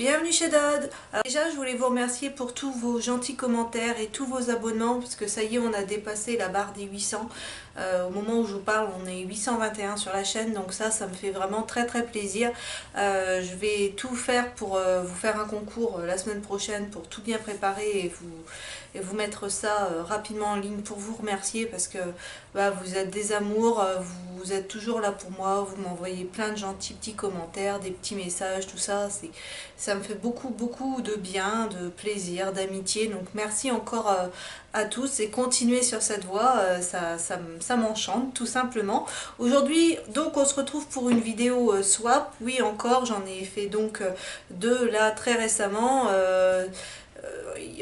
Bienvenue chez Dod. Alors déjà je voulais vous remercier pour tous vos gentils commentaires et tous vos abonnements parce que ça y est, on a dépassé la barre des 800. Au moment où je vous parle, on est 821 sur la chaîne, donc ça me fait vraiment très plaisir. Je vais tout faire pour vous faire un concours la semaine prochaine pour tout bien préparer et vous mettre ça rapidement en ligne pour vous remercier parce que vous êtes des amours, vous êtes toujours là pour moi, vous m'envoyez plein de gentils petits commentaires, des petits messages, tout ça, ça me fait beaucoup de bien, de plaisir, d'amitié, donc merci encore à tous et continuez sur cette voie, ça m'enchante tout simplement. Aujourd'hui donc on se retrouve pour une vidéo swap, oui encore, j'en ai fait donc deux là très récemment.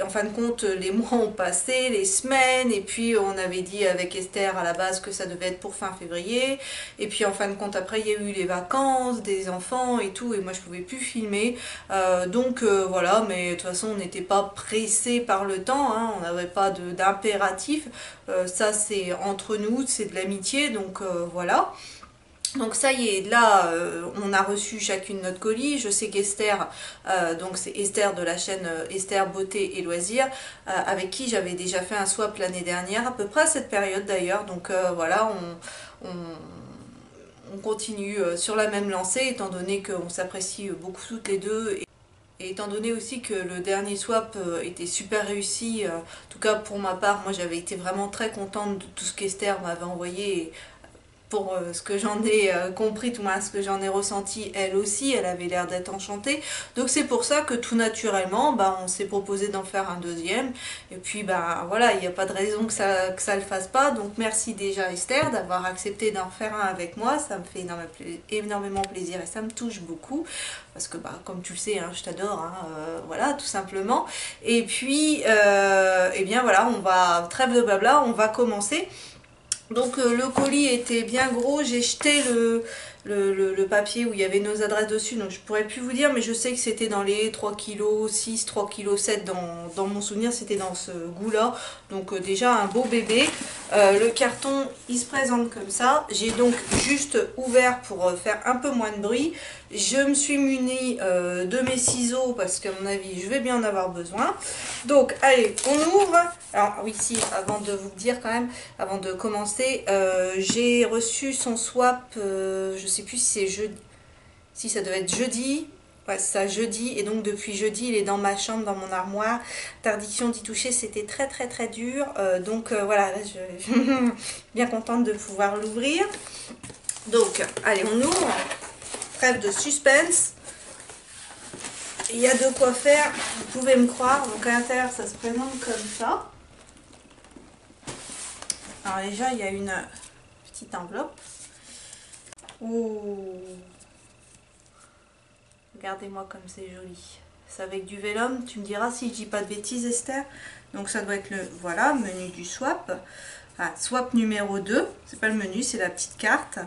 En fin de compte, les mois ont passé, les semaines, et puis on avait dit avec Esther à la base que ça devait être pour fin février, et puis en fin de compte après il y a eu les vacances des enfants et tout, et moi je pouvais plus filmer, voilà, mais de toute façon on n'était pas pressé par le temps, hein, on n'avait pas d'impératif, ça c'est entre nous, c'est de l'amitié, donc voilà. Donc ça y est, là on a reçu chacune notre colis. Je sais qu'Esther, donc c'est Esther de la chaîne Esther Beauté et Loisirs, avec qui j'avais déjà fait un swap l'année dernière, à peu près à cette période d'ailleurs. Donc voilà, on continue sur la même lancée, étant donné qu'on s'apprécie beaucoup toutes les deux. Et étant donné aussi que le dernier swap était super réussi, en tout cas pour ma part, moi j'avais été vraiment très contente de tout ce qu'Esther m'avait envoyé. Pour ce que j'en ai compris, tout moins ce que j'en ai ressenti, elle aussi, elle avait l'air d'être enchantée. Donc c'est pour ça que tout naturellement, on s'est proposé d'en faire un deuxième. Et puis voilà, il n'y a pas de raison que ça le fasse pas. Donc merci déjà Esther d'avoir accepté d'en faire un avec moi. Ça me fait énormément plaisir et ça me touche beaucoup. Parce que comme tu le sais, hein, je t'adore, hein, voilà, tout simplement. Et puis, eh bien voilà, trêve de blabla, on va commencer. Donc le colis était bien gros, j'ai jeté le papier où il y avait nos adresses dessus, donc je pourrais plus vous dire, mais je sais que c'était dans les 3 kg 6, 3 kg 7 dans mon souvenir, c'était dans ce goût-là. Donc déjà un beau bébé. Le carton, il se présente comme ça. J'ai donc juste ouvert pour faire un peu moins de bruit. Je me suis munie de mes ciseaux parce qu'à mon avis, je vais bien en avoir besoin. Donc allez, on ouvre. Alors oui, si, avant de vous dire quand même, avant de commencer, j'ai reçu son swap, je sais plus si c'est jeudi, si ça devait être jeudi, ouais c'est ça, jeudi, et donc depuis jeudi il est dans ma chambre, dans mon armoire, interdiction d'y toucher, c'était très dur, voilà, là je suis bien contente de pouvoir l'ouvrir. Donc allez, on ouvre, trêve de suspense. Il y a de quoi faire, vous pouvez me croire. Donc à l'intérieur ça se présente comme ça. Alors déjà il y a une petite enveloppe. Oh, regardez-moi comme c'est joli. C'est avec du vélum, tu me diras si je dis pas de bêtises Esther. Donc ça doit être le voilà, menu du swap. Ah, swap numéro 2, c'est pas le menu, c'est la petite carte.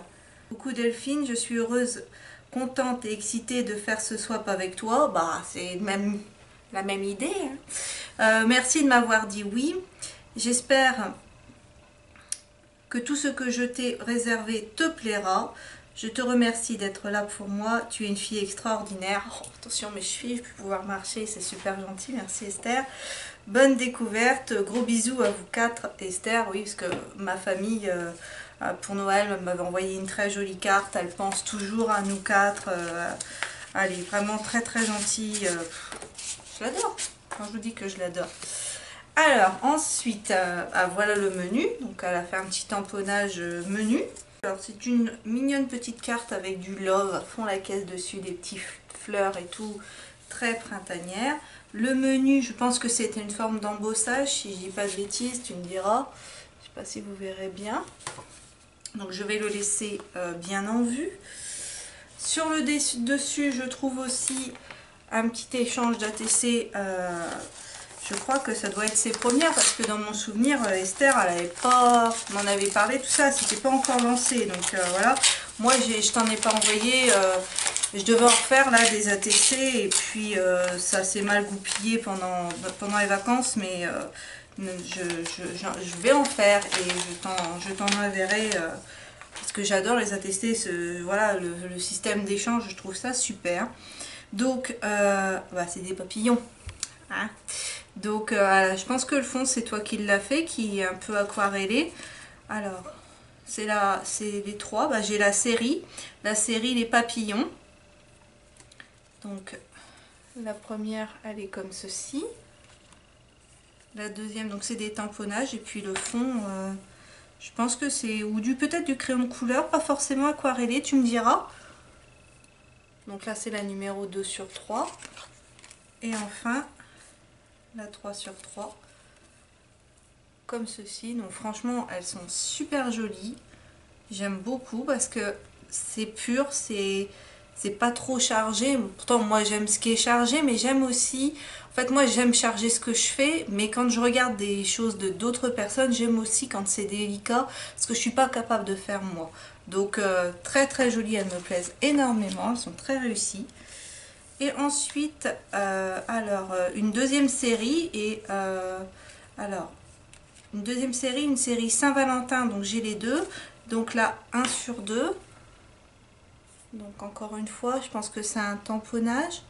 Coucou Delphine, je suis heureuse, contente et excitée de faire ce swap avec toi. C'est la même idée, hein. Merci de m'avoir dit oui. J'espère que tout ce que je t'ai réservé te plaira. Je te remercie d'être là pour moi. Tu es une fille extraordinaire. Oh, attention mes chevilles, je vais pouvoir marcher, c'est super gentil. Merci Esther. Bonne découverte. Gros bisous à vous quatre. Esther, oui, parce que ma famille, pour Noël, m'avait envoyé une très jolie carte. Elle pense toujours à nous quatre. Elle est vraiment très gentille. Je l'adore. Quand je vous dis que je l'adore. Alors ensuite, voilà le menu. Donc elle a fait un petit tamponnage menu. Alors c'est une mignonne petite carte avec du love à fond la caisse dessus, des petites fleurs et tout, très printanière. Le menu, je pense que c'était une forme d'embossage, si je dis pas de bêtises, tu me diras. Je sais pas si vous verrez bien. Donc je vais le laisser bien en vue. Sur le dessus, je trouve aussi un petit échange d'ATC. Je crois que ça doit être ses premières parce que dans mon souvenir, Esther, elle avait pas, m'en avait parlé, tout ça, c'était pas encore lancé. Donc voilà, moi je t'en ai pas envoyé, je devais en refaire là des ATC et puis ça s'est mal goupillé pendant les vacances, mais je vais en faire et je t'en enverrai parce que j'adore les ATC, voilà, le système d'échange, je trouve ça super. Donc, bah, c'est des papillons. Hein. Donc, je pense que le fond, c'est toi qui l'as fait, qui est un peu aquarellé. Alors, c'est les trois. Bah, j'ai la série Les papillons. Donc, la première, elle est comme ceci. La deuxième, donc c'est des tamponnages. Et puis le fond, je pense que c'est peut-être du crayon de couleur, pas forcément aquarellé, tu me diras. Donc là, c'est la numéro 2 sur 3. Et enfin, la 3 sur 3. Comme ceci. Donc franchement, elles sont super jolies. J'aime beaucoup parce que c'est pur, c'est pas trop chargé. Pourtant, moi, j'aime ce qui est chargé, mais j'aime aussi... En fait, moi, j'aime charger ce que je fais, mais quand je regarde des choses de d'autres personnes, j'aime aussi quand c'est délicat, parce que je suis pas capable de faire moi. Donc, très très jolies, elles me plaisent énormément, elles sont très réussies. Et ensuite, une deuxième série, une deuxième série, une série Saint-Valentin, donc j'ai les deux. Donc là, 1 sur 2. Donc encore une fois, je pense que c'est un tamponnage.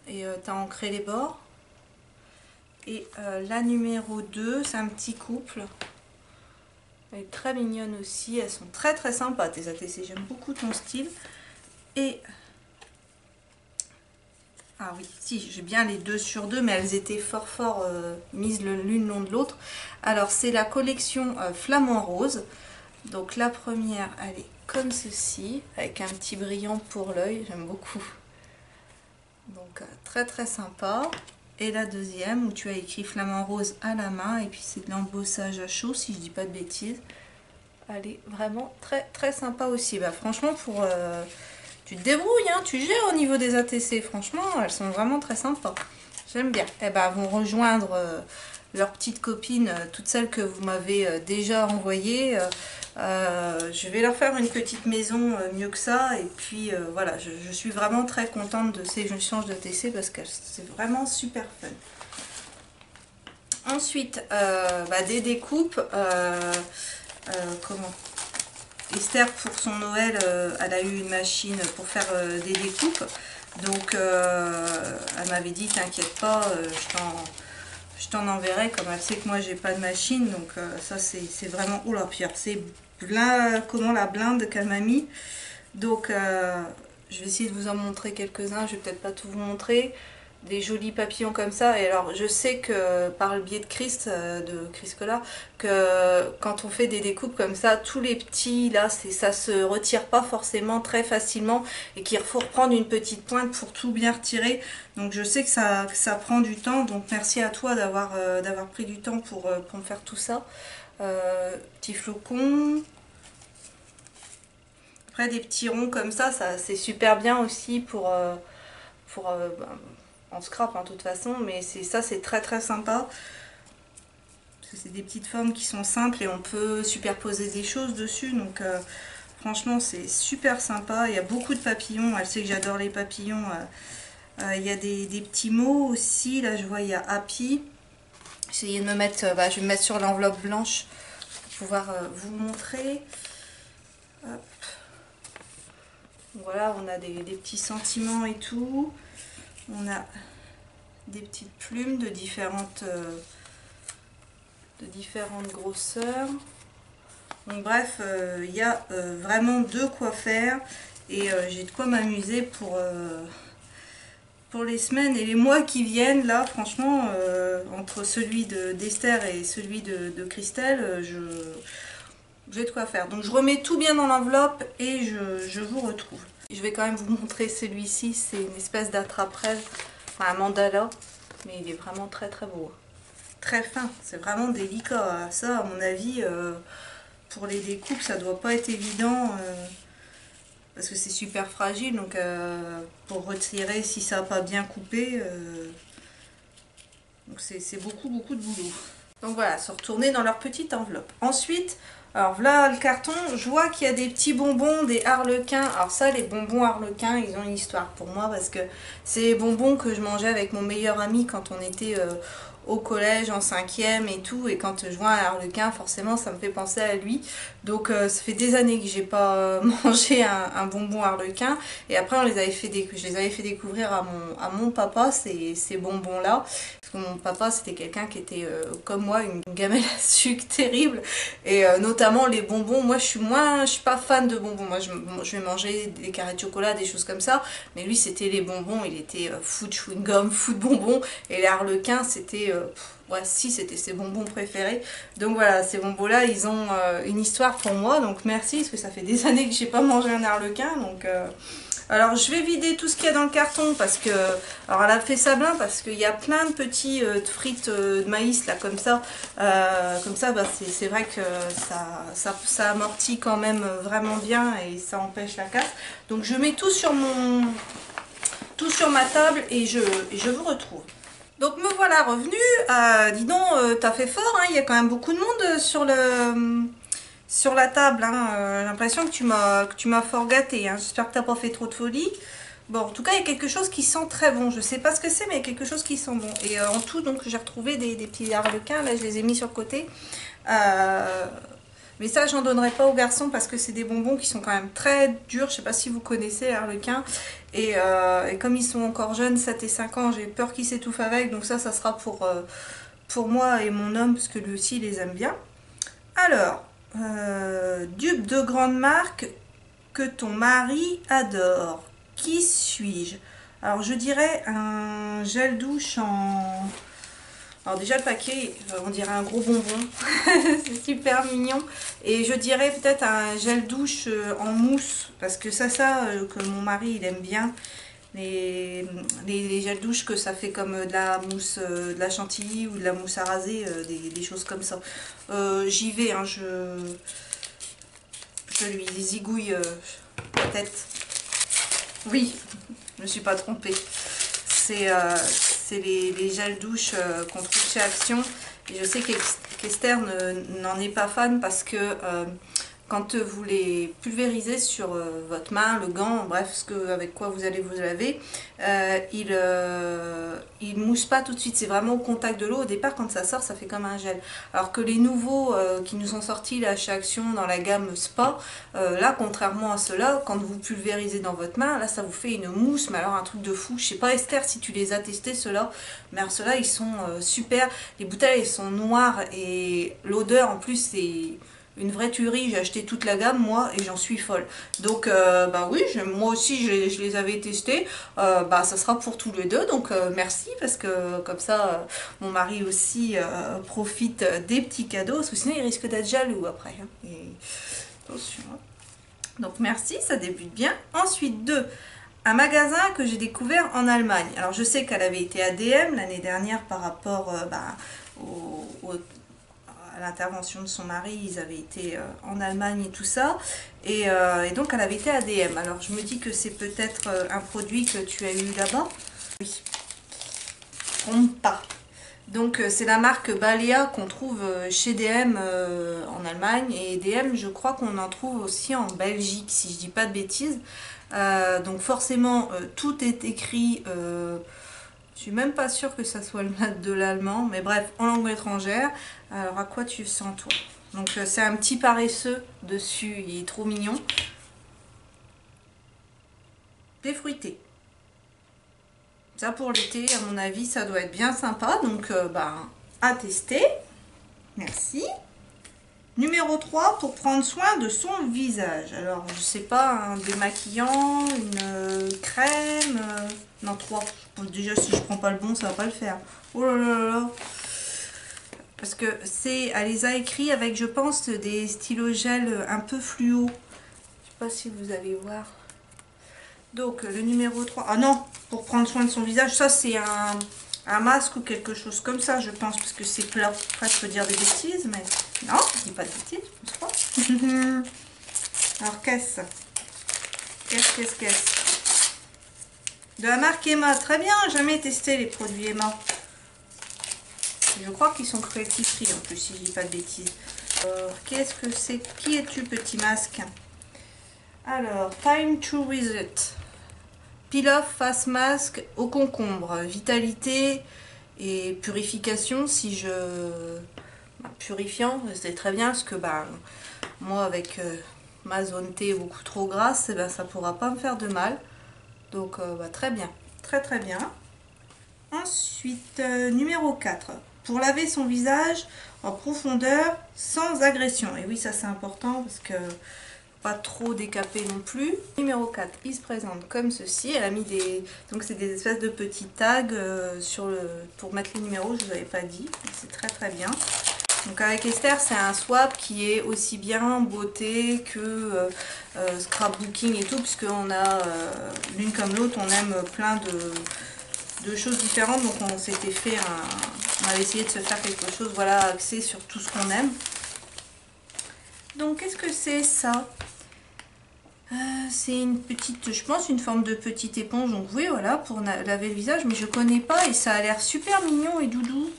Et tu as ancré les bords. Et la numéro 2, c'est un petit couple. Elle est très mignonne aussi. Elles sont très très sympas, tes ATC. J'aime beaucoup ton style. Et... Ah oui, si, j'ai bien les 2 sur 2, mais elles étaient fort mises l'une long de l'autre. Alors, c'est la collection Flamant Rose. Donc, la première, elle est comme ceci, avec un petit brillant pour l'œil. J'aime beaucoup. Donc, très très sympa. Et la deuxième, où tu as écrit Flamant Rose à la main. Et puis, c'est de l'embossage à chaud, si je dis pas de bêtises. Elle est vraiment très très sympa aussi. Bah, franchement, tu te débrouilles, hein, tu gères au niveau des ATC. Franchement, elles sont vraiment très sympas. J'aime bien. Et ben, elles vont rejoindre leurs petites copines, toutes celles que vous m'avez déjà envoyées. Je vais leur faire une petite maison mieux que ça. Et puis voilà, je suis vraiment très contente de ces échanges d'ATC parce que c'est vraiment super fun. Ensuite, des découpes. Comment Esther, pour son Noël, elle a eu une machine pour faire des découpes. Donc, elle m'avait dit, t'inquiète pas, je t'en enverrai, comme elle sait que moi, j'ai pas de machine. Donc, ça, c'est vraiment... Oh là, Pierre, c'est comment la blinde qu'elle m'a mis. Donc, je vais essayer de vous en montrer quelques-uns. Je vais peut-être pas tout vous montrer. Des jolis papillons comme ça. Et alors, je sais que par le biais de Chris Collat, que quand on fait des découpes comme ça, tous les petits, là, ça se retire pas forcément très facilement et qu'il faut reprendre une petite pointe pour tout bien retirer. Donc, je sais que ça prend du temps. Donc, merci à toi d'avoir pris du temps pour me faire tout ça. Petit flocon. Après, des petits ronds comme ça c'est super bien aussi pour en scrap, hein, de toute façon, mais c'est très très sympa. Parce que c'est des petites formes qui sont simples et on peut superposer des choses dessus. Donc franchement, c'est super sympa. Il y a beaucoup de papillons. Elle sait que j'adore les papillons. Il y a des petits mots aussi. Là, je vois, il y a Happy. J'essayais de me mettre, je vais me mettre sur l'enveloppe blanche pour pouvoir vous montrer. Hop. Voilà, on a des petits sentiments et tout. On a des petites plumes de différentes grosseurs. Donc bref, il y a vraiment de quoi faire et j'ai de quoi m'amuser pour les semaines et les mois qui viennent. Là, franchement, entre celui d'Esther et celui de Christelle, j'ai de quoi faire. Donc je remets tout bien dans l'enveloppe et je vous retrouve. Je vais quand même vous montrer celui-ci, c'est une espèce d'attrape-rêve, enfin un mandala, mais il est vraiment très très beau. Très fin, c'est vraiment délicat. Ça, à mon avis, pour les découpes, ça doit pas être évident, parce que c'est super fragile, donc pour retirer si ça n'a pas bien coupé, donc c'est beaucoup de boulot. Donc voilà, se retourner dans leur petite enveloppe. Ensuite, alors voilà le carton, je vois qu'il y a des petits bonbons, des harlequins. Alors ça, les bonbons harlequins, ils ont une histoire pour moi parce que c'est les bonbons que je mangeais avec mon meilleur ami quand on était au collège en 5e et tout. Et quand je vois un harlequin, forcément, ça me fait penser à lui. Donc ça fait des années que j'ai pas mangé un bonbon harlequin. Et après, je les avais fait découvrir à mon papa, ces bonbons-là. Parce que mon papa, c'était quelqu'un qui était comme moi, une gamelle à sucre terrible. Et notamment les bonbons, moi je suis pas fan de bonbons. Moi je vais manger des carrés de chocolat, des choses comme ça. Mais lui c'était les bonbons, il était food chewing gum, food bonbons. Et les harlequins c'était... ouais, si, c'était ses bonbons préférés. Donc voilà, ces bonbons-là, ils ont une histoire pour moi. Donc merci, parce que ça fait des années que j'ai pas mangé un harlequin. Donc... alors je vais vider tout ce qu'il y a dans le carton parce que, alors elle a fait ça bien parce qu'il y a plein de petits frites de maïs là comme ça bah, c'est vrai que ça amortit quand même vraiment bien et ça empêche la casse. Donc je mets tout sur ma table et je vous retrouve. Donc me voilà revenue, dis donc t'as fait fort, hein, il y a quand même beaucoup de monde sur la table, hein. J'ai l'impression que tu m'as fort gâté, hein. J'espère que t'as pas fait trop de folie. Bon, en tout cas, il y a quelque chose qui sent très bon. Je sais pas ce que c'est, mais il y a quelque chose qui sent bon. Et en tout, donc, j'ai retrouvé des petits harlequins. Là, je les ai mis sur le côté. Mais ça, j'en donnerai pas aux garçons parce que c'est des bonbons qui sont quand même très durs. Je sais pas si vous connaissez les harlequins. Et comme ils sont encore jeunes, 7 et 5 ans, j'ai peur qu'ils s'étouffent avec. Donc ça sera pour moi et mon homme, parce que lui aussi, il les aime bien. Alors... dupe de grande marque que ton mari adore. Qui suis-je? Alors je dirais un gel douche en... Alors déjà le paquet, on dirait un gros bonbon. C'est super mignon. Et je dirais peut-être un gel douche en mousse. Parce que que mon mari il aime bien. Les gels douche que ça fait comme de la mousse, de la chantilly ou de la mousse à raser, des choses comme ça. J'y vais, hein, je lui zigouille la tête. Oui, je me suis pas trompée. C'est les gels douche qu'on trouve chez Action. Et je sais qu'Esther n'en est pas fan parce que quand vous les pulvérisez sur votre main, le gant, bref, avec quoi vous allez vous laver, il mousse pas tout de suite. C'est vraiment au contact de l'eau. Au départ, quand ça sort, ça fait comme un gel. Alors que les nouveaux qui nous sont sortis là, chez Action dans la gamme Spa, là, contrairement à ceux-là, quand vous pulvérisez dans votre main, là, ça vous fait une mousse, mais alors un truc de fou. Je sais pas, Esther, si tu les as testés, ceux-là, mais alors ceux-là, ils sont super. Les bouteilles, elles sont noires et l'odeur, en plus, c'est... une vraie tuerie. J'ai acheté toute la gamme moi et j'en suis folle. Donc bah oui, moi aussi je les avais testés. Bah ça sera pour tous les deux. Donc merci parce que comme ça mon mari aussi profite des petits cadeaux. Parce que sinon il risque d'être jaloux après. Hein. Et... attention. Hein. Donc merci, ça débute bien. Ensuite un magasin que j'ai découvert en Allemagne. Alors je sais qu'elle avait été à DM l'année dernière par rapport à l'intervention de son mari, ils avaient été en Allemagne et tout ça, et donc elle avait été à DM. Alors je me dis que c'est peut-être un produit que tu as eu là-bas. Oui, trompe pas. Donc c'est la marque Balea qu'on trouve chez DM en Allemagne, et DM je crois qu'on en trouve aussi en Belgique si je dis pas de bêtises. Donc forcément tout est écrit... je suis même pas sûre que ça soit de l'allemand, mais bref, en langue étrangère. Alors, à quoi tu sens, toi? Donc, c'est un petit paresseux dessus, il est trop mignon. Des fruités. Ça, pour l'été, à mon avis, ça doit être bien sympa. Donc, à tester. Merci. Numéro 3, pour prendre soin de son visage. Alors, je sais pas, un démaquillant, une crème... non, 3. Déjà, si je prends pas le bon, ça va pas le faire. Oh là là là là. Parce que elle les a écrits avec, je pense, des stylos gel un peu fluo. Je sais pas si vous allez voir. Donc, le numéro 3. Ah non, pour prendre soin de son visage, ça c'est un masque ou quelque chose comme ça, je pense, parce que c'est plat. Après, je peux dire des bêtises, mais non, je dis pas de bêtises, je pense pas. Alors, qu'est-ce? De la marque Emma. Très bien, jamais testé les produits Emma. Je crois qu'ils sont cruelty free en plus, si je dis pas de bêtises. Qu'est-ce que c'est? Qui es-tu, petit masque? Alors, time to reset. Peel off face masque au concombre. Vitalité et purification. Si je... purifiant, c'est très bien parce que moi avec ma zone T beaucoup trop grasse, ça pourra pas me faire de mal. Donc très bien. Très très bien. Ensuite, numéro 4. Pour laver son visage en profondeur sans agression. Et oui, ça c'est important parce que pas trop décapé non plus. Numéro 4, il se présente comme ceci. Elle a mis des... Donc c'est des espèces de petits tags pour mettre les numéros, je ne vous avais pas dit. C'est très très bien. Donc avec Esther, c'est un swap qui est aussi bien beauté que scrapbooking et tout, puisqu'on a l'une comme l'autre, on aime plein de choses différentes. Donc on s'était fait on a essayé de se faire quelque chose, voilà, axé sur tout ce qu'on aime. Donc qu'est-ce que c'est ça? C'est une petite, je pense, une forme de petite éponge. Donc oui, voilà, pour laver le visage, mais je connais pas et ça a l'air super mignon et doudou.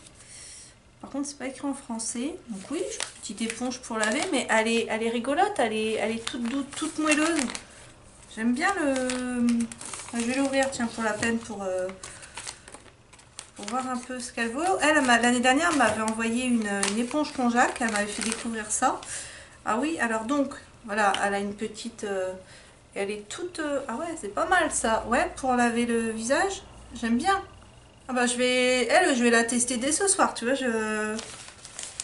Par contre, c'est pas écrit en français. Donc oui, petite éponge pour laver, mais elle est rigolote, elle est toute douce, toute moelleuse. J'aime bien le... Je vais l'ouvrir, tiens, pour la peine, pour voir un peu ce qu'elle vaut. Elle, l'année dernière, elle m'avait envoyé une éponge Conjac, elle m'avait fait découvrir ça. Ah oui, alors donc, voilà, elle a une petite... elle est toute... ah ouais, c'est pas mal ça. Ouais, pour laver le visage, j'aime bien. Ah bah je vais la tester dès ce soir, tu vois,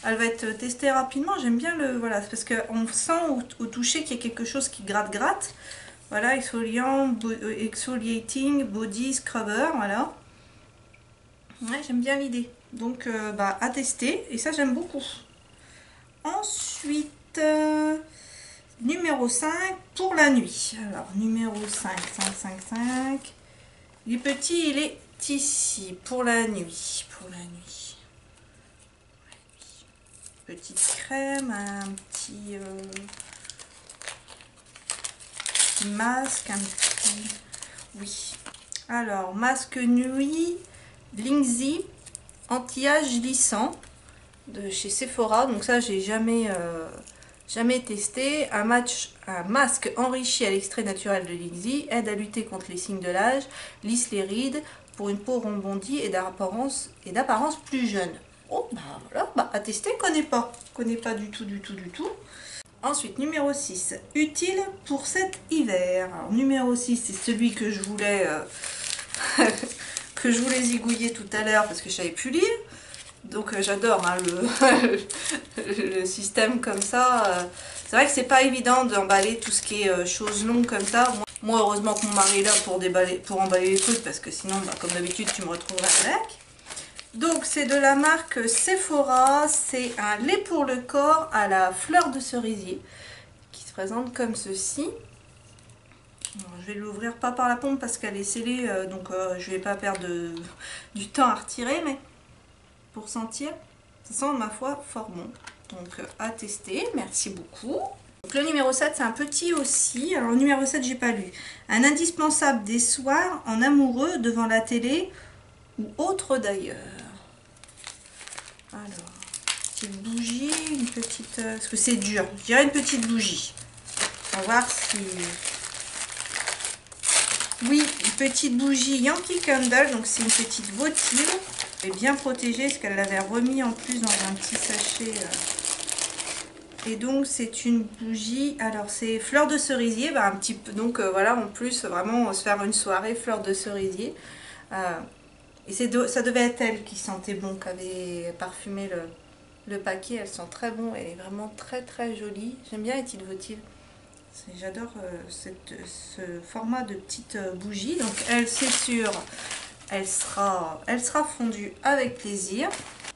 elle va être testée rapidement, j'aime bien le... Voilà, parce qu'on sent au toucher qu'il y a quelque chose qui gratte. Voilà, exfoliating body scrubber, voilà. Ouais, j'aime bien l'idée. Donc, à tester, et ça j'aime beaucoup. Ensuite, numéro 5, pour la nuit. Alors, numéro 5, 5. Il est petit, il est ici, pour la nuit. Petite crème, un petit masque, un petit... Oui. Alors, masque nuit, Lindsay, anti-âge lissant, de chez Sephora. Donc ça, j'ai jamais testé. Un masque enrichi à l'extrait naturel de Lindsay, aide à lutter contre les signes de l'âge, lisse les rides, pour une peau rebondie et d'apparence plus jeune. Oh, voilà, à tester, connais pas du tout. Ensuite, numéro 6, utile pour cet hiver. Alors, numéro 6, c'est celui que je voulais zigouiller tout à l'heure parce que je savais plus lire. Donc j'adore hein, le système comme ça. C'est vrai que c'est pas évident d'emballer tout ce qui est choses longues comme ça. Moi, heureusement que mon mari est là pour emballer les trucs, parce que sinon, comme d'habitude, tu me retrouveras avec. Donc, c'est de la marque Sephora. C'est un lait pour le corps à la fleur de cerisier, qui se présente comme ceci. Alors, je vais l'ouvrir pas par la pompe parce qu'elle est scellée, donc je vais pas perdre du temps à retirer, mais pour sentir, ça sent, ma foi, fort bon. Donc, à tester. Merci beaucoup. Donc le numéro 7, c'est un petit aussi. Alors le numéro 7, j'ai pas lu. Un indispensable des soirs en amoureux devant la télé ou autre d'ailleurs. Alors, petite bougie, une petite... parce que c'est dur. Je dirais une petite bougie. On va voir si... Oui, une petite bougie Yankee Candle. Donc c'est une petite votive. Elle est bien protégée parce qu'elle l'avait remis en plus dans un petit sachet... Et donc c'est une bougie, alors c'est fleur de cerisier, un petit peu, donc voilà, en plus vraiment se faire une soirée fleur de cerisier. Et ça devait être elle qui sentait bon, qui avait parfumé le paquet. Elle sent très bon, elle est vraiment très très jolie. J'aime bien les petites votives. J'adore ce format de petite bougie. Donc elle, c'est sûr, elle sera fondue avec plaisir.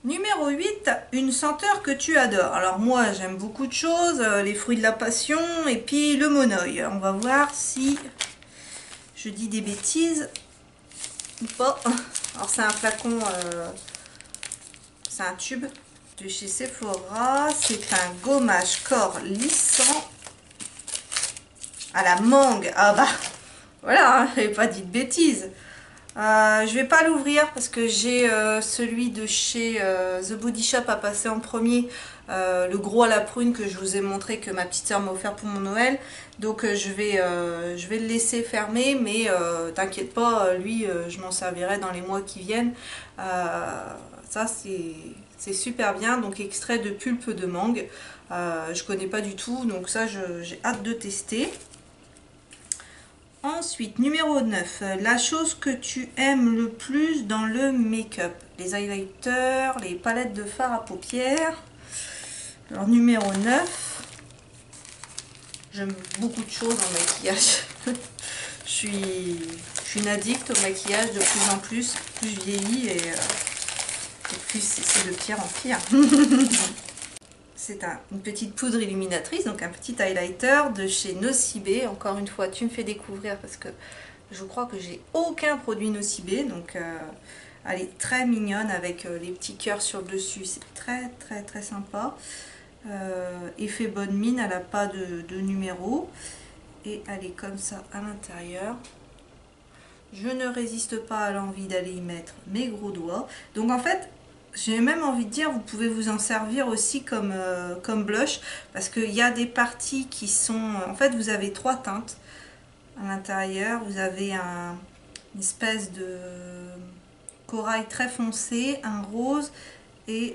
Numéro 8, une senteur que tu adores. Alors moi j'aime beaucoup de choses, les fruits de la passion et puis le monoeil. On va voir si je dis des bêtises ou pas. Alors c'est un flacon, c'est un tube de chez Sephora. C'est un gommage corps lissant à la mangue. Ah bah voilà, j'avais pas dit de bêtises. Je vais pas l'ouvrir parce que j'ai celui de chez The Body Shop à passer en premier, le gros à la prune que je vous ai montré que ma petite soeur m'a offert pour mon Noël. Donc je vais le laisser fermer, mais t'inquiète pas, lui je m'en servirai dans les mois qui viennent. Ça c'est super bien, donc extrait de pulpe de mangue. Je connais pas du tout, donc ça j'ai hâte de tester. Ensuite, numéro 9, la chose que tu aimes le plus dans le make-up. Les highlighters, les palettes de fard à paupières. Alors, numéro 9, j'aime beaucoup de choses en maquillage. je suis une addict au maquillage de plus en plus. Plus je vieillis et plus c'est de pire en pire. C'est une petite poudre illuminatrice, donc un petit highlighter de chez Nocibé. Encore une fois, tu me fais découvrir parce que je crois que j'ai aucun produit Nocibé. Donc elle est très mignonne avec les petits cœurs sur le dessus. C'est très très très sympa. Effet bonne mine, elle n'a pas de numéro. Et elle est comme ça à l'intérieur. Je ne résiste pas à l'envie d'aller y mettre mes gros doigts. Donc en fait, j'ai même envie de dire, vous pouvez vous en servir aussi comme blush, parce qu'il y a des parties qui sont... En fait, vous avez 3 teintes à l'intérieur. Vous avez une espèce de corail très foncé, un rose et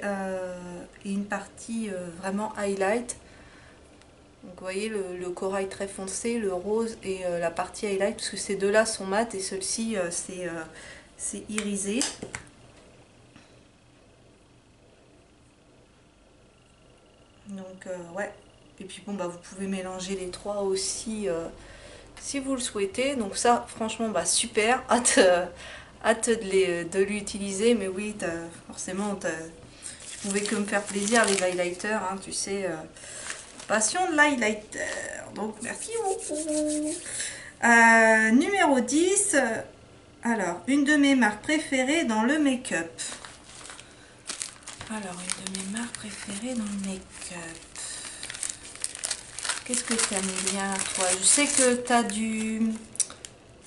une partie vraiment highlight. Donc vous voyez le corail très foncé, le rose et la partie highlight, parce que ces deux-là sont mat et celle-ci c'est irisé. Donc ouais, et puis bon bah vous pouvez mélanger les trois aussi si vous le souhaitez. Donc ça franchement bah super, hâte de l'utiliser. Mais oui, forcément tu pouvais que me faire plaisir les highlighters, hein, tu sais, passion de l'highlighter, donc merci beaucoup. Numéro 10, alors une de mes marques préférées dans le make-up. Alors, une de mes marques préférées dans le make-up. Qu'est-ce que tu aimes bien, toi? Je sais que tu as du...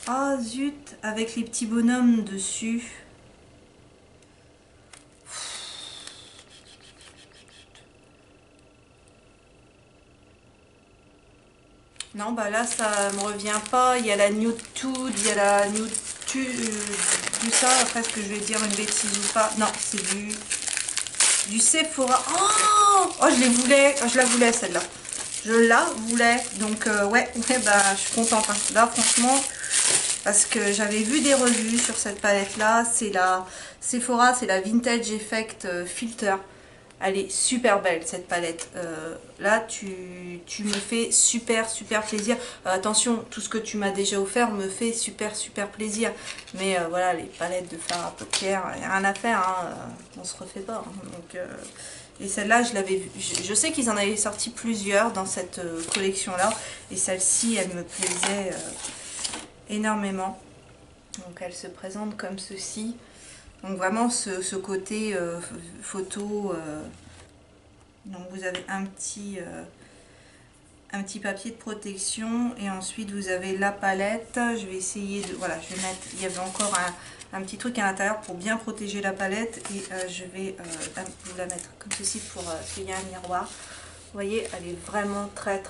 Ah, zut, avec les petits bonhommes dessus. Non, bah là, ça me revient pas. Il y a la Nude Tude, il y a la Nude Tude... tout ça, après, est-ce que je vais dire une bêtise ou pas? Non, c'est du Sephora. Oh, je la voulais celle-là. Je la voulais. Donc ouais, bah je suis contente. Hein. Là franchement, parce que j'avais vu des revues sur cette palette là. C'est la Sephora, c'est la Vintage Effect Filter. Elle est super belle cette palette. Là tu me fais super plaisir. Attention, tout ce que tu m'as déjà offert me fait super plaisir. Mais voilà, les palettes de fard à paupières, il n'y a rien à faire. Hein. On se refait pas. Hein. Donc, et celle-là, je l'avais vue. Je sais qu'ils en avaient sorti plusieurs dans cette collection-là. Et celle-ci, elle me plaisait énormément. Donc elle se présente comme ceci. Donc vraiment ce côté photo. Donc vous avez un petit papier de protection et ensuite vous avez la palette. Je vais essayer de... Voilà, je vais mettre... Il y avait encore un petit truc à l'intérieur pour bien protéger la palette et je vais vous la mettre comme ceci pour qu'il y ait un miroir. Vous voyez, elle est vraiment très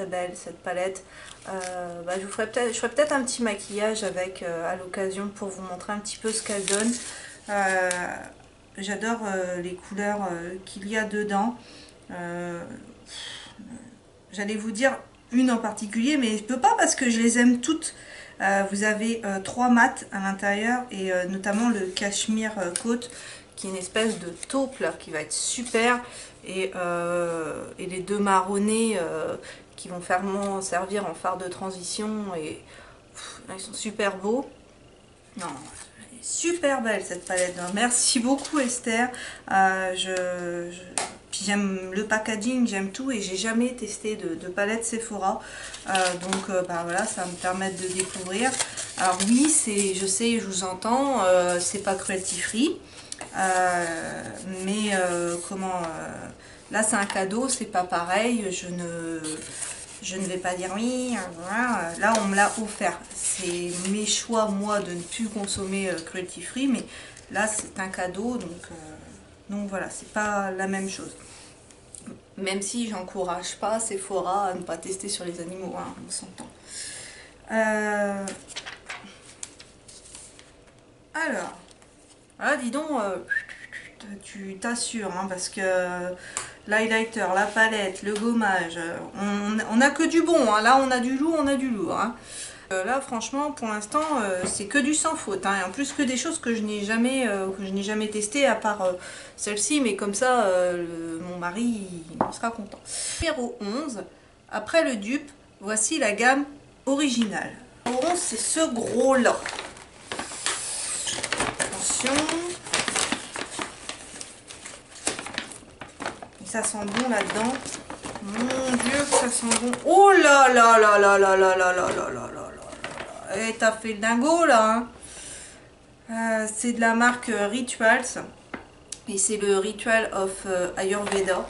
belle cette palette. Bah, je ferai peut-être un petit maquillage avec à l'occasion pour vous montrer un petit peu ce qu'elle donne. J'adore les couleurs qu'il y a dedans. J'allais vous dire une en particulier, mais je peux pas parce que je les aime toutes. Vous avez 3 mats à l'intérieur et notamment le cachemire côte qui est une espèce de taupe là, qui va être super, et les 2 marronnés qui vont servir en fard de transition et ils sont super beaux. Non, super belle cette palette. Merci beaucoup Esther. Puis j'aime le packaging, j'aime tout et j'ai jamais testé de palette Sephora. Donc bah voilà, ça va me permettre de découvrir. Alors oui, je sais, je vous entends, c'est pas cruelty free. Mais comment là c'est un cadeau, c'est pas pareil. je ne vais pas dire oui, voilà. Là on me l'a offert. C'est mes choix moi de ne plus consommer cruelty free, mais là c'est un cadeau, donc voilà, c'est pas la même chose. Même si j'encourage pas Sephora à ne pas tester sur les animaux, hein, on s'entend. Alors, voilà, dis donc, tu t'assures, hein, parce que l'highlighter, la palette, le gommage, on a que du bon, hein. Là on a du lourd, hein. Là franchement pour l'instant c'est que du sans faute, hein. Et en plus que des choses que je n'ai jamais testé à part celle-ci, mais comme ça mon mari il sera content. Numéro 11, après le dupe, voici la gamme originale. Numéro 11, c'est ce gros là. Attention. Ça sent bon là-dedans. Mon Dieu, que ça sent bon. Oh là là là là là là là là là là là là. Et t'as fait le dingo là, hein. C'est de la marque Rituals. Et c'est le Ritual of Ayurveda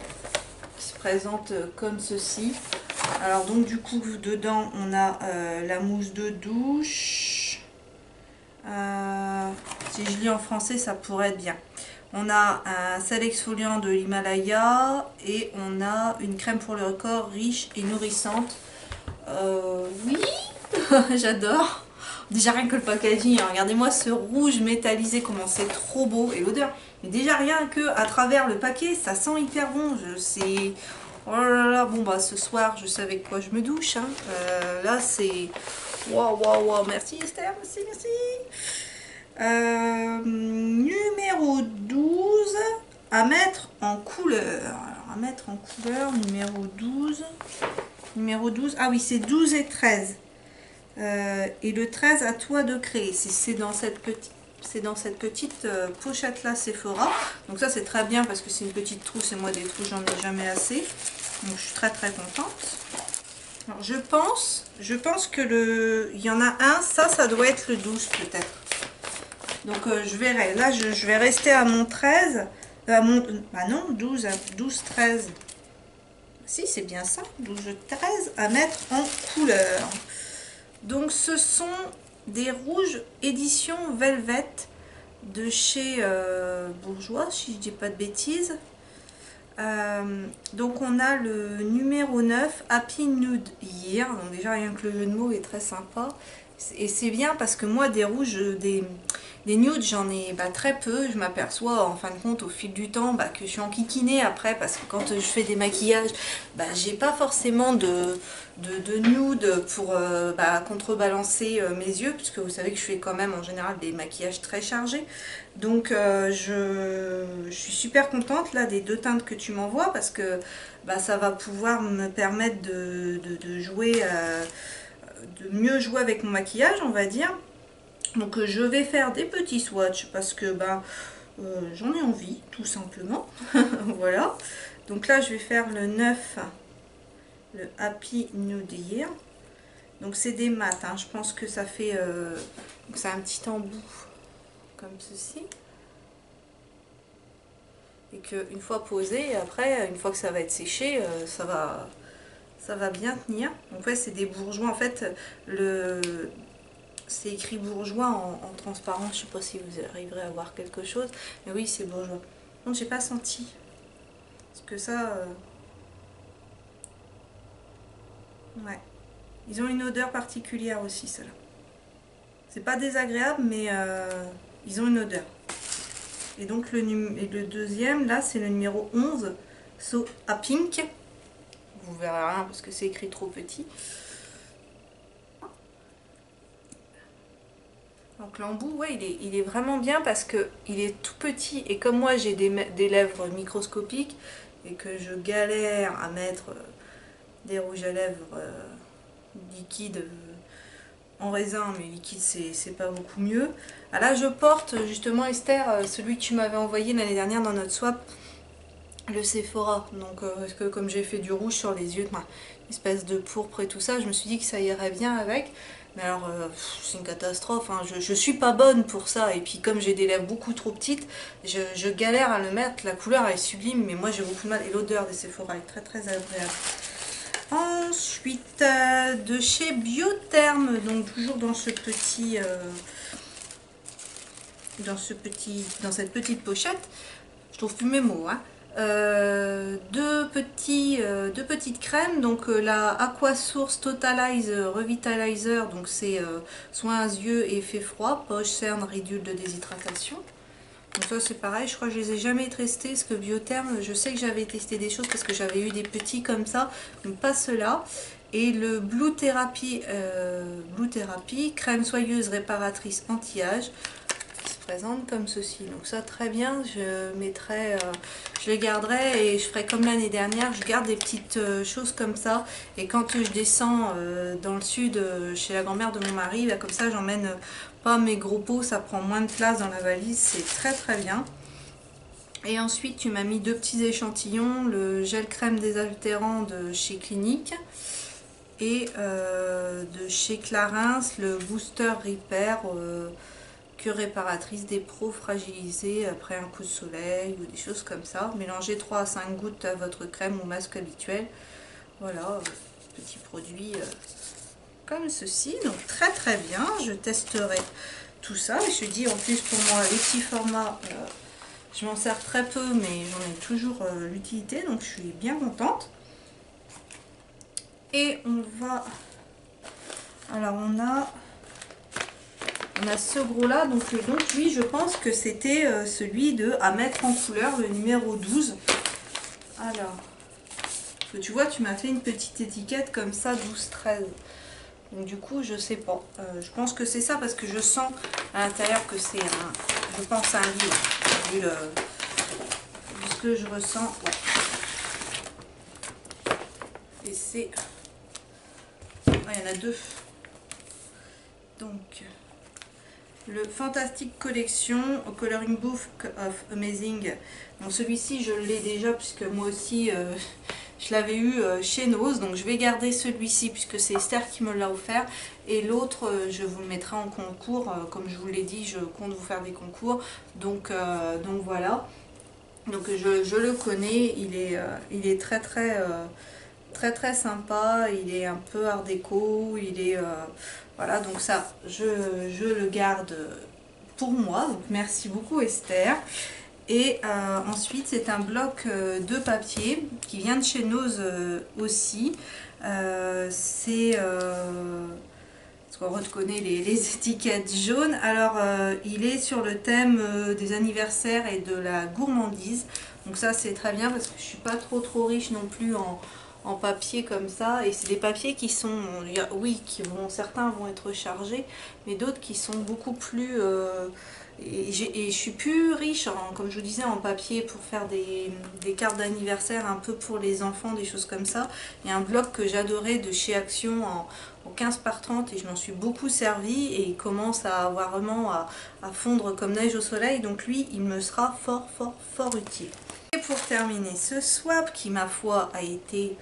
qui se présente comme ceci. Alors donc du coup dedans on a la mousse de douche. Si je lis en français ça pourrait être bien. On a un sel exfoliant de l'Himalaya et on a une crème pour le corps riche et nourrissante. Oui, j'adore. Déjà rien que le packaging, hein. Regardez-moi ce rouge métallisé, comment c'est trop beau. Et l'odeur, mais déjà rien que à travers le paquet, ça sent hyper bon. C'est... Oh là là, bon bah ce soir, je sais avec quoi je me douche, hein. Là c'est... Waouh, waouh, waouh, merci Esther, merci, merci. Numéro 12, à mettre en couleur. Alors, à mettre en couleur, numéro 12. Numéro 12, ah oui, c'est 12 et 13. Et le 13, à toi de créer. C'est dans cette petite pochette là Sephora. Donc ça c'est très bien parce que c'est une petite trousse et moi des trousses j'en ai jamais assez. Donc je suis très très contente. Alors, je pense que il y en a un, ça doit être le 12 peut-être. Donc je verrai. Là je vais rester à mon 13. Bah non, 12, 12, 13. Si c'est bien ça, 12, 13 à mettre en couleur. Donc ce sont des rouges édition Velvet de chez Bourjois, si je dis pas de bêtises. Donc on a le numéro 9, Happy Nude Year. Donc déjà rien que le jeu de mots est très sympa. Et c'est bien parce que moi des rouges, des nudes j'en ai très peu. Je m'aperçois en fin de compte au fil du temps que je suis enquiquinée après, parce que quand je fais des maquillages, j'ai pas forcément de nude pour contrebalancer mes yeux, puisque vous savez que je fais quand même en général des maquillages très chargés. Donc je suis super contente là des deux teintes que tu m'envoies, parce que ça va pouvoir me permettre de jouer, de mieux jouer avec mon maquillage, on va dire. Donc je vais faire des petits swatchs parce que j'en ai envie tout simplement. Voilà, donc là je vais faire le 9, le Happy Nude Year. Donc c'est des mats, hein. Je pense que ça fait c'est un petit embout comme ceci, et que une fois posé, après une fois que ça va être séché, ça va bien tenir. Donc ouais, c'est des bourgeois en fait. C'est écrit bourgeois en transparent, je sais pas si vous arriverez à voir quelque chose, mais oui c'est bourgeois. Donc j'ai pas senti, parce que ça ouais, ils ont une odeur particulière aussi, ceux-là. C'est pas désagréable, mais ils ont une odeur. Et donc le deuxième là c'est le numéro 11, So a Pink. Vous verrez rien parce que c'est écrit trop petit. Donc l'embout, ouais, il est vraiment bien parce que il est tout petit, et comme moi j'ai des lèvres microscopiques et que je galère à mettre des rouges à lèvres liquides en raisin, mais liquide c'est pas beaucoup mieux. Ah, là je porte justement Esther, celui que tu m'avais envoyé l'année dernière dans notre swap, le Sephora. Donc parce que comme j'ai fait du rouge sur les yeux, espèce de pourpre et tout ça, je me suis dit que ça irait bien avec. Mais alors c'est une catastrophe, hein. Je suis pas bonne pour ça, et puis comme j'ai des lèvres beaucoup trop petites, je galère à le mettre. La couleur elle est sublime, mais moi j'ai beaucoup de mal, et l'odeur des Sephora est très très agréable. ensuite de chez Biotherm, donc toujours dans ce petit, dans cette petite pochette. Je trouve plus mes mots, hein. Deux petites crèmes, donc la Aquasource Totalize Revitalizer, donc c'est soins yeux et effet froid, poche, cerne, ridule de déshydratation. Donc ça c'est pareil, je crois que je les ai jamais testés, parce que Biotherm, je sais que j'avais testé des choses parce que j'avais eu des petits comme ça, mais pas ceux-là. Et le Blue Therapy, crème soyeuse réparatrice anti-âge, qui se présente comme ceci. Donc ça très bien, je mettrai, je les garderai et je ferai comme l'année dernière, je garde des petites choses comme ça. Et quand je descends dans le sud, chez la grand-mère de mon mari, là, comme ça j'emmène pas mes gros pots, ça prend moins de place dans la valise, c'est très très bien. Et ensuite tu m'as mis deux petits échantillons, le gel crème désaltérant de chez Clinique et de chez Clarins, le Booster Repair, cure réparatrice des pros fragilisés après un coup de soleil ou des choses comme ça. Mélangez 3 à 5 gouttes à votre crème ou masque habituel. Voilà, petit produit comme ceci, donc très très bien. Je testerai tout ça et je dis en plus pour moi les petits formats, je m'en sers très peu mais j'en ai toujours l'utilité, donc je suis bien contente. Et on va, alors on a ce gros là, donc lui je pense que c'était celui de à mettre en couleur, le numéro 12. Alors tu vois, tu m'as fait une petite étiquette comme ça, 12-13. Donc du coup, je sais pas. Je pense que c'est ça parce que je sens à l'intérieur que c'est un, je pense un livre. Vu ce que je ressens. Ouais. Et c'est, il y en a deux. Donc le Fantastic Collection Coloring Book of Amazing. Bon, celui-ci je l'ai déjà puisque moi aussi je l'avais eu chez Nose, donc je vais garder celui-ci puisque c'est Esther qui me l'a offert. Et l'autre, je vous le mettrai en concours. Comme je vous l'ai dit, je compte vous faire des concours. Donc voilà. Donc je le connais. Il est très très sympa. Il est un peu art déco. Il est voilà. Donc ça, je le garde pour moi. Donc merci beaucoup Esther. Et ensuite, c'est un bloc de papier qui vient de chez Nose aussi. C'est... parce qu'on reconnaît les étiquettes jaunes. Alors, il est sur le thème des anniversaires et de la gourmandise. Donc ça, c'est très bien parce que je ne suis pas trop riche non plus en papier comme ça. Et c'est des papiers qui sont... oui, certains vont être chargés, mais d'autres qui sont beaucoup plus... et je suis plus riche, comme je vous disais, en papier pour faire des cartes d'anniversaire un peu pour les enfants, des choses comme ça. Il y a un bloc que j'adorais de chez Action en 15 par 30 et je m'en suis beaucoup servi et il commence à avoir vraiment à fondre comme neige au soleil. Donc lui, il me sera fort utile. Et pour terminer ce swap qui, ma foi, a été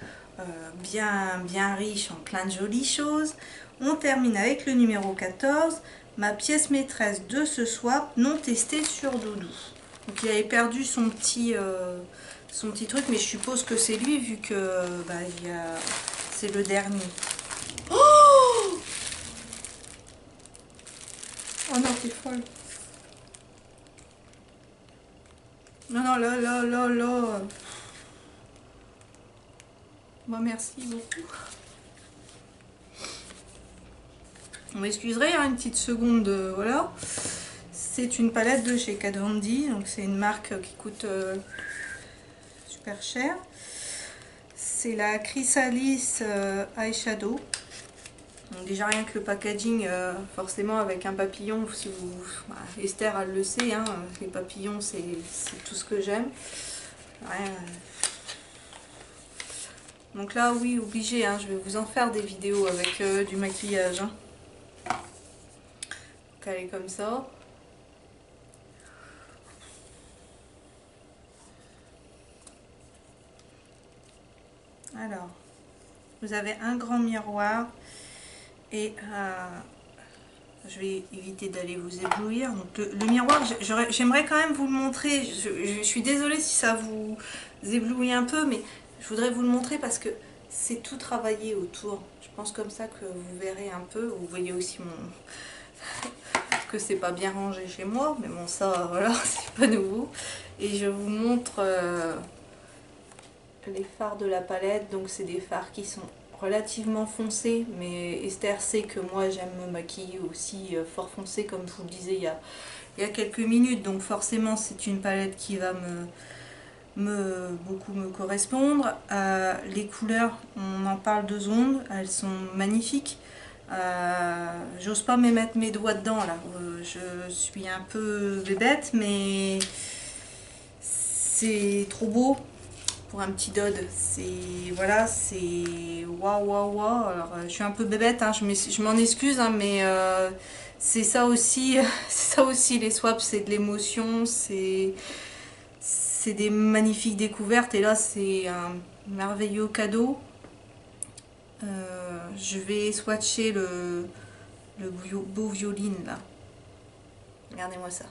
bien riche en plein de jolies choses, on termine avec le numéro 14. Ma pièce maîtresse de ce swap non testé sur Doudou. Donc il avait perdu son petit truc, mais je suppose que c'est lui vu que c'est le dernier. Oh non, t'es folle. Non, là. Bon, merci beaucoup. Vous m'excuserez une petite seconde, voilà. C'est une palette de chez Kat Von D, donc c'est une marque qui coûte super cher. C'est la Chrysalis Eyeshadow. Donc déjà rien que le packaging, forcément avec un papillon, si vous, Esther elle le sait, hein, les papillons c'est tout ce que j'aime. Donc là oui, obligé, hein, je vais vous en faire des vidéos avec du maquillage. Hein. Elle est comme ça. Alors, vous avez un grand miroir et je vais éviter d'aller vous éblouir. Donc le miroir, j'aimerais quand même vous le montrer. Je suis désolée si ça vous éblouit un peu, mais je voudrais vous le montrer parce que c'est tout travaillé autour. Je pense comme ça que vous verrez un peu. Vous voyez aussi que c'est pas bien rangé chez moi, mais bon ça voilà, c'est pas nouveau. Et je vous montre les fards de la palette. Donc c'est des fards qui sont relativement foncés, mais Esther sait que moi j'aime me maquiller aussi fort foncé, comme je vous le disais il y a quelques minutes. Donc forcément c'est une palette qui va beaucoup me correspondre. Les couleurs, on en parle 2 secondes, elles sont magnifiques. J'ose pas me mettre mes doigts dedans là, je suis un peu bébête, mais c'est trop beau pour un petit dode. C'est voilà, c'est waouh waouh waouh. Alors je suis un peu bébête, hein, je m'en excuse, hein, mais c'est ça aussi, c'est ça aussi les swaps, c'est de l'émotion, c'est des magnifiques découvertes, et là c'est un merveilleux cadeau. Je vais swatcher le beau violine là. Regardez-moi ça.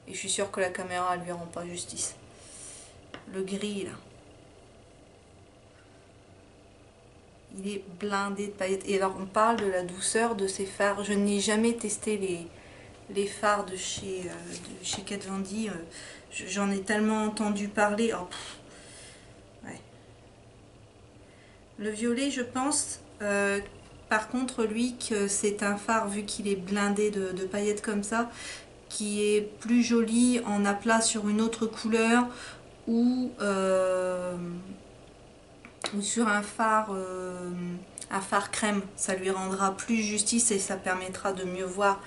Et je suis sûre que la caméra elle lui rend pas justice. Le gris là. Il est blindé de paillettes. Et alors on parle de la douceur de ces fards. Je n'ai jamais testé les fards de chez Kat Von D. J'en ai tellement entendu parler. Oh, ouais. Le violet, je pense, par contre, lui, que c'est un fard, vu qu'il est blindé de paillettes comme ça, qui est plus joli en aplat sur une autre couleur, ou sur un fard crème. Ça lui rendra plus justice et ça permettra de mieux voir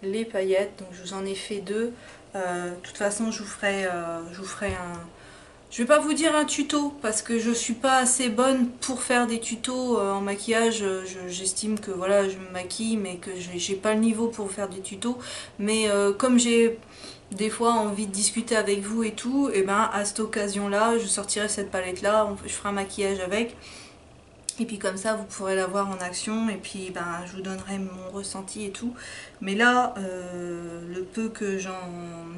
les paillettes. Donc je vous en ai fait 2. De toute façon, je vous ferai un... Je vais pas vous dire un tuto parce que je suis pas assez bonne pour faire des tutos en maquillage. J'estime que voilà, je me maquille, mais que j'ai pas le niveau pour faire des tutos. Mais comme j'ai des fois envie de discuter avec vous et tout, et ben à cette occasion-là, je sortirai cette palette-là, je ferai un maquillage avec. Et puis comme ça, vous pourrez la voir en action, et puis ben, je vous donnerai mon ressenti et tout. Mais là, le peu que j'en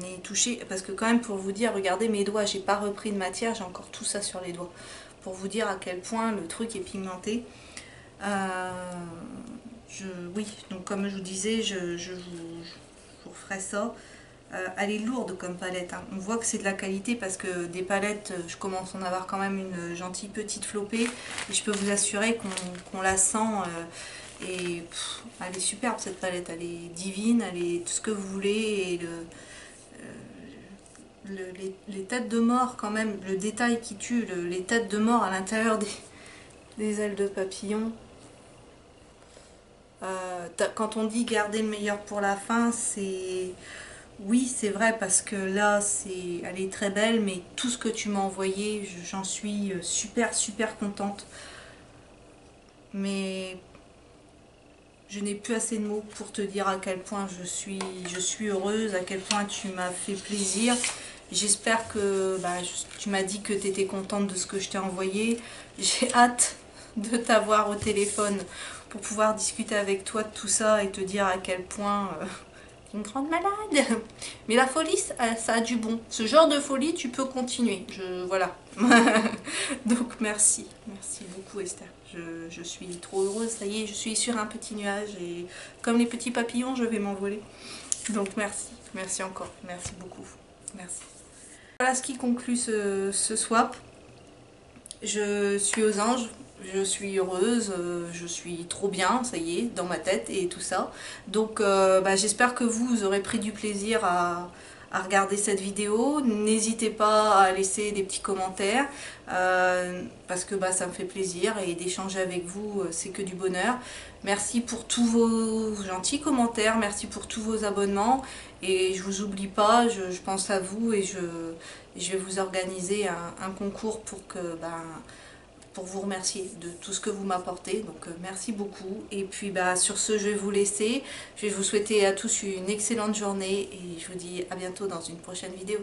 ai touché, parce que quand même pour vous dire, regardez mes doigts, j'ai pas repris de matière, j'ai encore tout ça sur les doigts. Pour vous dire à quel point le truc est pigmenté. Oui, donc comme je vous disais, je vous referai ça. Elle est lourde comme palette, hein. On voit que c'est de la qualité parce que des palettes, je commence à en avoir quand même une gentille petite flopée, et je peux vous assurer qu'on la sent, et elle est superbe cette palette, elle est divine, elle est tout ce que vous voulez. Et les têtes de mort quand même, le détail qui tue, les têtes de mort à l'intérieur des ailes de papillon. Quand on dit garder le meilleur pour la fin, c'est... Oui, c'est vrai, parce que là, elle est très belle, mais tout ce que tu m'as envoyé, j'en suis super, super contente. Mais je n'ai plus assez de mots pour te dire à quel point je suis heureuse, à quel point tu m'as fait plaisir. J'espère que tu m'as dit que tu étais contente de ce que je t'ai envoyé. J'ai hâte de t'avoir au téléphone pour pouvoir discuter avec toi de tout ça et te dire à quel point... une grande malade. Mais la folie, ça a du bon. Ce genre de folie, tu peux continuer. Voilà. Donc merci. Merci beaucoup Esther. Je suis trop heureuse. Ça y est, je suis sur un petit nuage. Et comme les petits papillons, je vais m'envoler. Donc merci. Merci encore. Merci beaucoup. Merci. Voilà ce qui conclut ce swap. Je suis aux anges. Je suis heureuse, je suis trop bien, ça y est, dans ma tête et tout ça. Donc j'espère que vous aurez pris du plaisir à regarder cette vidéo. N'hésitez pas à laisser des petits commentaires, parce que ça me fait plaisir, et d'échanger avec vous, c'est que du bonheur. Merci pour tous vos gentils commentaires, merci pour tous vos abonnements, et je vous oublie pas, je pense à vous, et je vais vous organiser un concours pour que... pour vous remercier de tout ce que vous m'apportez. Donc merci beaucoup. Et puis sur ce, je vais vous laisser. Je vais vous souhaiter à tous une excellente journée et je vous dis à bientôt dans une prochaine vidéo.